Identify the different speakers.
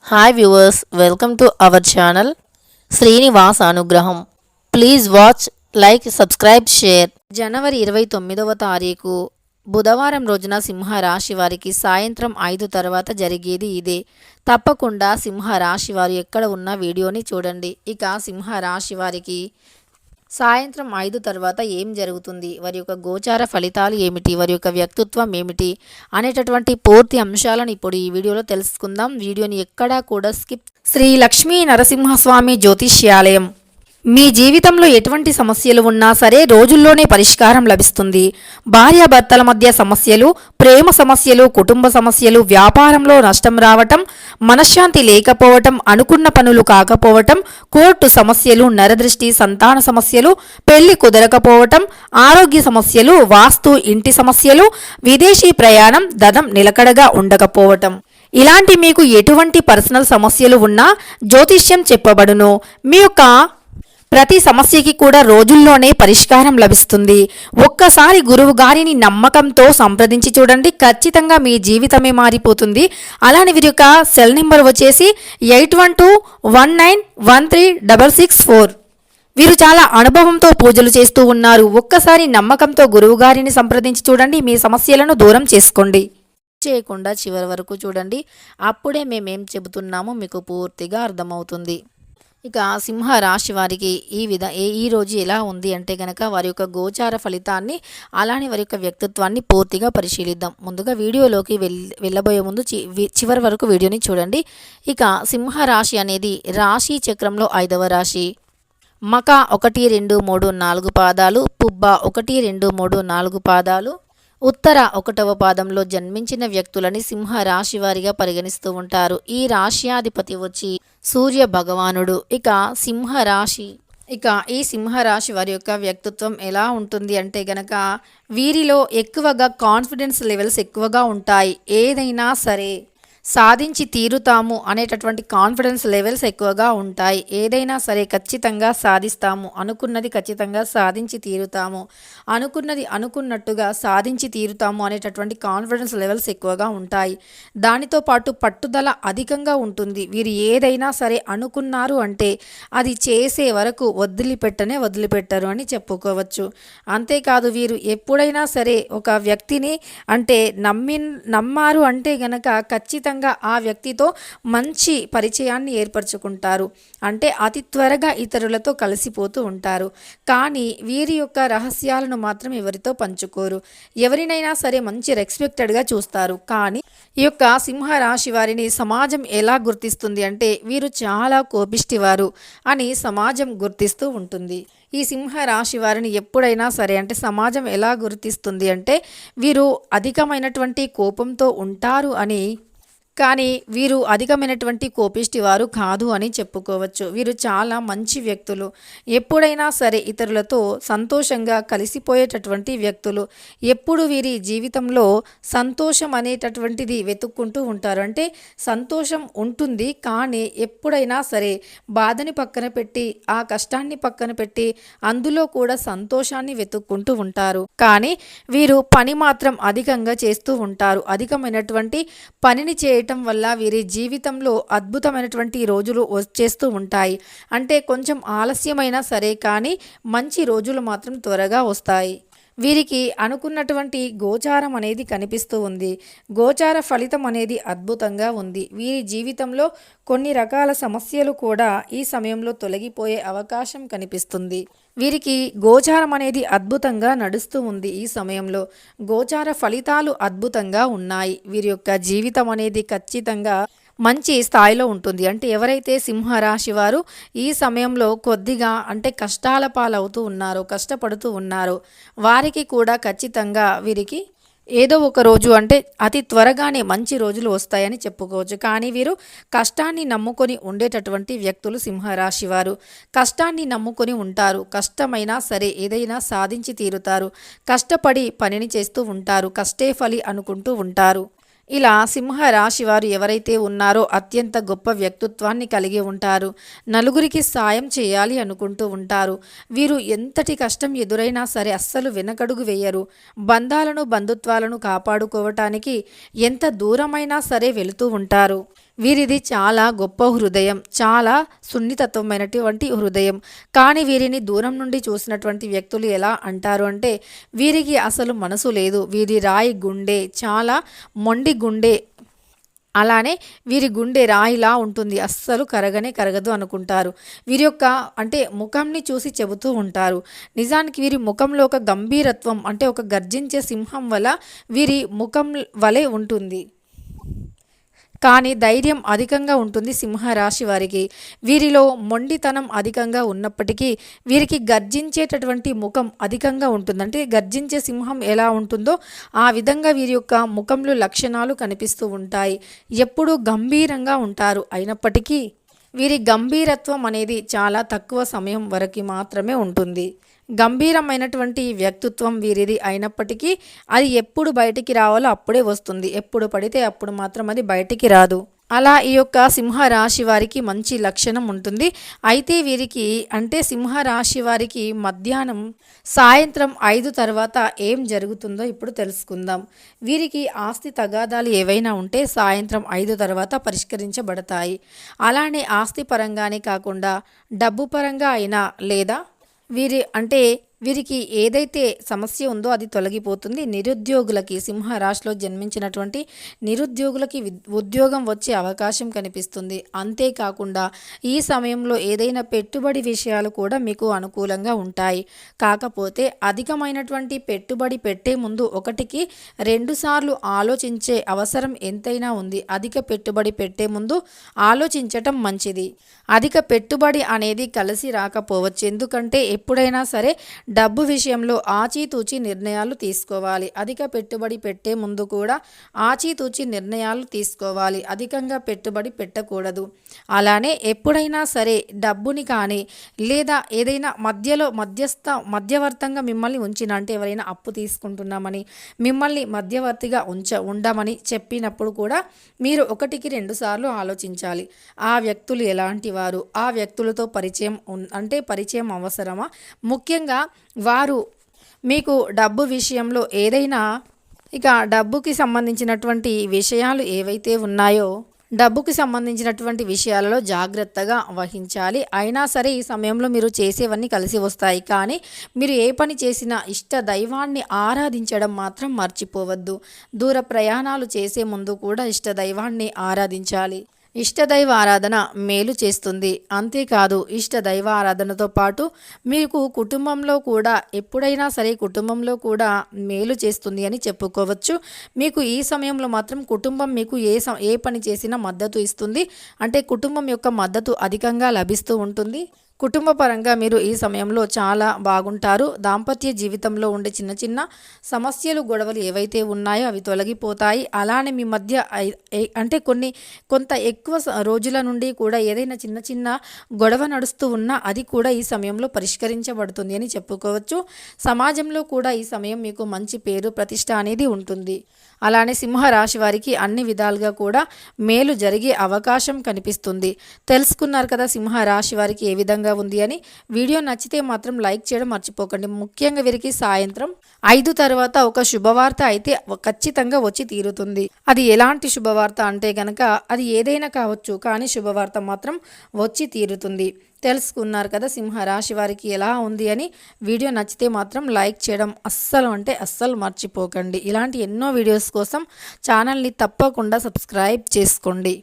Speaker 1: Hi viewers, welcome to our channel Srinivas Anugraham. Please watch, like, subscribe, share. జనవరి 29వ తారీఖు బుధవారం రోజున సింహరాశి వారికి సాయంత్రం 5 తర్వాత జరిగేది ఇదే. తప్పకుండా సింహరాశి వారు ఎక్కడ ఉన్న వీడియోని చూడండి. ఇక సింహరాశి వారికి సాయంత్రం 5 తర్వాత ఏం జరుగుతుంది, వారి యొక్క గోచార ఫలితాలు ఏమిటి, వారి యొక్క వ్యక్తిత్వం ఏమిటి అనేటటువంటి పూర్తి అంశాలను ఇప్పుడు ఈ వీడియోలో తెలుసుకుందాం. వీడియోని ఎక్కడా కూడా స్కిప్. శ్రీ లక్ష్మీ నరసింహస్వామి జ్యోతిష్యాలయం. మీ జీవితంలో ఎటువంటి సమస్యలు ఉన్నా సరే రోజుల్లోనే పరిష్కారం లభిస్తుంది. భార్యాభర్తల మధ్య సమస్యలు, ప్రేమ సమస్యలు, కుటుంబ సమస్యలు, వ్యాపారంలో నష్టం రావటం, మనశ్శాంతి లేకపోవటం, అనుకున్న పనులు కాకపోవటం, కోర్టు సమస్యలు, నరదృష్టి, సంతాన సమస్యలు, పెళ్లి కుదరకపోవటం, ఆరోగ్య సమస్యలు, వాస్తు, ఇంటి సమస్యలు, విదేశీ ప్రయాణం, ధనం నిలకడగా ఉండకపోవటం, ఇలాంటి మీకు ఎటువంటి పర్సనల్ సమస్యలు ఉన్నా జ్యోతిష్యం చెప్పబడును. మీ యొక్క ప్రతి సమస్యకి కూడా రోజుల్లోనే పరిష్కారం లభిస్తుంది. ఒక్కసారి గురువు గారిని నమ్మకంతో సంప్రదించి చూడండి, ఖచ్చితంగా మీ జీవితమే మారిపోతుంది. అలానే వీరి యొక్క సెల్ నెంబర్ వచ్చేసి 8121913664. వీరు చాలా అనుభవంతో పూజలు చేస్తూ ఉన్నారు. ఒక్కసారి నమ్మకంతో గురువు గారిని సంప్రదించి చూడండి, మీ సమస్యలను దూరం చేసుకోండి. చేయకుండా చివరి వరకు చూడండి, అప్పుడే మేమేం చెబుతున్నామో మీకు పూర్తిగా అర్థమవుతుంది. ఇక సింహరాశి వారికి ఈ రోజు ఎలా ఉంది అంటే కనుక వారి యొక్క గోచార ఫలితాన్ని, అలానే వారి యొక్క వ్యక్తిత్వాన్ని పూర్తిగా పరిశీలిద్దాం. ముందుగా వీడియోలోకి వెళ్ళబోయే ముందు చివరి వరకు వీడియోని చూడండి. ఇక సింహరాశి అనేది రాశి చక్రంలో 5వ రాశి. మక 1, 2, 3, 4 పాదాలు, పుబ్బ 1, 2, 3, 4 పాదాలు, ఉత్తర 1వ పాదంలో జన్మించిన వ్యక్తులని సింహరాశి వారిగా పరిగణిస్తూ ఉంటారు. ఈ రాశ్యాధిపతి వచ్చి సూర్య భగవానుడు. ఈ సింహరాశి వారి యొక్క వ్యక్తిత్వం ఎలా ఉంటుంది అంటే గనక వీరిలో ఎక్కువగా కాన్ఫిడెన్స్ లెవెల్స్ ఎక్కువగా ఉంటాయి. ఏదైనా సరే సాధించి తీరుతాము అనేటటువంటి కాన్ఫిడెన్స్ లెవెల్స్ ఎక్కువగా ఉంటాయి. ఏదైనా సరే ఖచ్చితంగా సాధిస్తాము, అనుకున్నది ఖచ్చితంగా సాధించి తీరుతాము, అనుకున్నది అనుకున్నట్టుగా సాధించి తీరుతాము అనేటటువంటి కాన్ఫిడెన్స్ లెవెల్స్ ఎక్కువగా ఉంటాయి. దానితో పాటు పట్టుదల అధికంగా ఉంటుంది. వీరు ఏదైనా సరే అనుకున్నారు అంటే అది చేసే వరకు వదిలిపెట్టరు అని చెప్పుకోవచ్చు. అంతేకాదు వీరు ఎప్పుడైనా సరే ఒక వ్యక్తిని అంటే నమ్మారు అంటే గనక ఖచ్చితంగా ఆ వ్యక్తితో మంచి పరిచయాన్ని ఏర్పరచుకుంటారు. అంటే అతి త్వరగా ఇతరులతో కలిసిపోతూ ఉంటారు. కానీ వీరి యొక్క రహస్యాలను మాత్రం ఎవరితో పంచుకోరు. ఎవరినైనా సరే మంచి రెస్పెక్టెడ్గా చూస్తారు. కానీ ఈ యొక్క సింహరాశి వారిని సమాజం ఎలా గుర్తిస్తుంది అంటే వీరు చాలా కోపిష్టివారు అని సమాజం గుర్తిస్తూ ఉంటుంది. ఈ సింహరాశి వారిని ఎప్పుడైనా సరే అంటే సమాజం ఎలా గుర్తిస్తుంది అంటే వీరు అధికమైనటువంటి కోపంతో ఉంటారు అని, కానీ వీరు అధికమైనటువంటి కోపిష్టి వారు కాదు అని చెప్పుకోవచ్చు. వీరు చాలా మంచి వ్యక్తులు. ఎప్పుడైనా సరే ఇతరులతో సంతోషంగా కలిసిపోయేటటువంటి వ్యక్తులు. ఎప్పుడు వీరి జీవితంలో సంతోషం అనేటటువంటిది వెతుక్కుంటూ ఉంటారు. అంటే సంతోషం ఉంటుంది, కానీ ఎప్పుడైనా సరే బాధని పక్కన పెట్టి, ఆ కష్టాన్ని పక్కన పెట్టి అందులో కూడా సంతోషాన్ని వెతుక్కుంటూ ఉంటారు. కానీ వీరు పని మాత్రం అధికంగా చేస్తూ ఉంటారు. అధికమైనటువంటి పనిని చేయటం వల్ల వీరి జీవితంలో అద్భుతమైనటువంటి రోజులు వచ్చేస్తూ ఉంటాయి. అంటే కొంచెం ఆలస్యమైనా సరే కానీ మంచి రోజులు మాత్రం త్వరగా వస్తాయి. వీరికి అనుకున్నటువంటి గోచారం అనేది కనిపిస్తూ ఉంది. గోచార ఫలితం అనేది అద్భుతంగా ఉంది. వీరి జీవితంలో కొన్ని రకాల సమస్యలు కూడా ఈ సమయంలో తొలగిపోయే అవకాశం కనిపిస్తుంది. వీరికి గోచారం అనేది అద్భుతంగా నడుస్తూ ఉంది. ఈ సమయంలో గోచార ఫలితాలు అద్భుతంగా ఉన్నాయి. వీరి యొక్క జీవితం అనేది ఖచ్చితంగా మంచి స్థాయిలో ఉంటుంది. అంటే ఎవరైతే సింహరాశి వారు ఈ సమయంలో కొద్దిగా అంటే కష్టాల పాలవుతూ ఉన్నారో, కష్టపడుతూ ఉన్నారో వారికి కూడా ఖచ్చితంగా వీరికి ఏదో ఒక రోజు అంటే అతి త్వరగానే మంచి రోజులు వస్తాయని చెప్పుకోవచ్చు. కానీ వీరు కష్టాన్ని నమ్ముకొని ఉండేటటువంటి వ్యక్తులు సింహరాశి వారు. కష్టాన్ని నమ్ముకొని ఉంటారు. కష్టమైనా సరే ఏదైనా సాధించి తీరుతారు. కష్టపడి పనిని చేస్తూ ఉంటారు. కష్టే ఫలి అనుకుంటూ ఉంటారు. ఇలా సింహరాశి వారు ఎవరైతే ఉన్నారో అత్యంత గొప్ప వ్యక్తిత్వాన్ని కలిగి ఉంటారు. నలుగురికి సాయం చేయాలి అనుకుంటూ ఉంటారు. వీరు ఎంతటి కష్టం ఎదురైనా సరే అస్సలు వెనకడుగు వేయరు. బంధాలను బంధుత్వాలను కాపాడుకోవటానికి ఎంత దూరమైనా సరే వెళుతూ ఉంటారు. వీరిది చాలా గొప్ప హృదయం, చాలా సున్నితత్వమైనటువంటి హృదయం. కానీ వీరిని దూరం నుండి చూసినటువంటి వ్యక్తులు ఎలా అంటారు అంటే, వీరికి అసలు మనసు లేదు, వీరి రాయి గుండె, చాలా మొండి గుండె, అలానే వీరి గుండె రాయిలా ఉంటుంది, అస్సలు కరగనే కరగదు అనుకుంటారు. వీరి యొక్క అంటే ముఖంని చూసి చెబుతూ ఉంటారు. నిజానికి వీరి ముఖంలో ఒక గంభీరత్వం, అంటే ఒక గర్జించే సింహం వల్ల వీరి ముఖం వలె ఉంటుంది. కానీ ధైర్యం అధికంగా ఉంటుంది సింహరాశి వారికి. వీరిలో మొండితనం అధికంగా ఉన్నప్పటికీ వీరికి గర్జించేటటువంటి ముఖం అధికంగా ఉంటుంది. అంటే గర్జించే సింహం ఎలా ఉంటుందో ఆ విధంగా వీరి యొక్క ముఖంలో లక్షణాలు కనిపిస్తూ ఉంటాయి. ఎప్పుడూ గంభీరంగా ఉంటారు. అయినప్పటికీ వీరి గంభీరత్వం అనేది చాలా తక్కువ సమయం వరకు మాత్రమే ఉంటుంది. గంభీరమైనటువంటి వ్యక్తిత్వం వీరిది అయినప్పటికీ అది ఎప్పుడు బయటికి రావాలో అప్పుడే వస్తుంది. ఎప్పుడు పడితే అప్పుడు మాత్రం అది బయటికి రాదు. అలా ఈ యొక్క సింహరాశి వారికి మంచి లక్షణం ఉంటుంది. అయితే వీరికి అంటే సింహరాశి వారికి మధ్యాహ్నం సాయంత్రం 5 తర్వాత ఏం జరుగుతుందో ఇప్పుడు తెలుసుకుందాం. వీరికి ఆస్తి తగాదాలు ఏవైనా ఉంటే సాయంత్రం 5 తర్వాత పరిష్కరించబడతాయి. అలానే ఆస్తి పరంగానే కాకుండా డబ్బు పరంగా అయినా లేదా వీరికి ఏదైతే సమస్య ఉందో అది తొలగిపోతుంది. నిరుద్యోగులకి, సింహరాశిలో జన్మించినటువంటి నిరుద్యోగులకి ఉద్యోగం వచ్చే అవకాశం కనిపిస్తుంది. అంతేకాకుండా ఈ సమయంలో ఏదైనా పెట్టుబడి విషయాలు కూడా మీకు అనుకూలంగా ఉంటాయి. కాకపోతే అధికమైనటువంటి పెట్టుబడి పెట్టే ముందు 1కి 2 సార్లు ఆలోచించే అవసరం ఎంతైనా ఉంది. అధిక పెట్టుబడి పెట్టే ముందు ఆలోచించటం మంచిది. అధిక పెట్టుబడి అనేది కలిసి రాకపోవచ్చు. ఎందుకంటే ఎప్పుడైనా సరే డబ్బు విషయంలో ఆచితూచి నిర్ణయాలు తీసుకోవాలి. అధిక పెట్టుబడి పెట్టే ముందు కూడా ఆచితూచి నిర్ణయాలు తీసుకోవాలి. అధికంగా పెట్టుబడి పెట్టకూడదు. అలానే ఎప్పుడైనా సరే డబ్బుని కానీ లేదా ఏదైనా మధ్యవర్తంగా మిమ్మల్ని ఉంచిన, అంటే ఎవరైనా అప్పు తీసుకుంటున్నామని మిమ్మల్ని మధ్యవర్తిగా ఉండమని చెప్పినప్పుడు కూడా మీరు 1కి 2 సార్లు ఆలోచించాలి. ఆ వ్యక్తులు ఎలాంటి వారు, ఆ వ్యక్తులతో పరిచయం అవసరమా, ముఖ్యంగా వారు మీకు డబ్బు విషయంలో ఏదైనా డబ్బుకి సంబంధించినటువంటి విషయాలు ఏవైతే ఉన్నాయో డబ్బుకి సంబంధించినటువంటి విషయాలలో జాగ్రత్తగా వహించాలి. అయినా సరే ఈ సమయంలో మీరు చేసేవన్నీ కలిసి వస్తాయి. కానీ మీరు ఏ పని చేసినా ఇష్ట దైవాన్ని ఆరాధించడం మాత్రం మర్చిపోవద్దు. దూర ప్రయాణాలు చేసే ముందు కూడా ఇష్ట దైవాన్ని ఆరాధించాలి. ఇష్టదైవ ఆరాధన మేలు చేస్తుంది. అంతేకాదు ఇష్టదైవ ఆరాధనతో పాటు మీకు కుటుంబంలో కూడా ఎప్పుడైనా సరే కుటుంబంలో కూడా మేలు చేస్తుంది అని చెప్పుకోవచ్చు. మీకు ఈ సమయంలో మాత్రం కుటుంబం మీకు ఏ పని చేసినా మద్దతు ఇస్తుంది. అంటే కుటుంబం యొక్క మద్దతు అధికంగా లభిస్తూ ఉంటుంది. కుటుంబ పరంగా మీరు ఈ సమయంలో చాలా బాగుంటారు. దాంపత్య జీవితంలో ఉండే చిన్న చిన్న సమస్యలు, గొడవలు ఏవైతే ఉన్నాయో అవి తొలగిపోతాయి. అలానే మీ మధ్య అంటే కొంత ఎక్కువ రోజుల నుండి కూడా ఏదైనా చిన్న చిన్న గొడవ నడుస్తూ ఉన్నా అది కూడా ఈ సమయంలో పరిష్కరించబడుతుంది అని చెప్పుకోవచ్చు. సమాజంలో కూడా ఈ సమయం మీకు మంచి పేరు ప్రతిష్ట అనేది ఉంటుంది. అలానే సింహరాశి వారికి అన్ని విధాలుగా కూడా మేలు జరిగే అవకాశం కనిపిస్తుంది. తెలుసుకున్నారు కదా సింహరాశి వారికి ఏ విధంగా ఉంది అని. వీడియో నచ్చితే మాత్రం లైక్ చేయడం మర్చిపోకండి. ముఖ్యంగా వీరికి సాయంత్రం 5 తర్వాత ఒక శుభవార్త అయితే ఖచ్చితంగా వచ్చి తీరుతుంది. అది ఎలాంటి శుభవార్త అంటే గనక అది ఏదైనా కావచ్చు, కానీ శుభవార్త మాత్రం వచ్చి తీరుతుంది. తెలుసుకున్నారు కదా సింహరాశి వారికి ఎలా ఉంది అని. వీడియో నచ్చితే మాత్రం లైక్ చేయడం అస్సలు మర్చిపోకండి. ఇలాంటి ఎన్నో వీడియోస్ కోసం ఛానల్ని తప్పకుండా సబ్స్క్రైబ్ చేసుకోండి.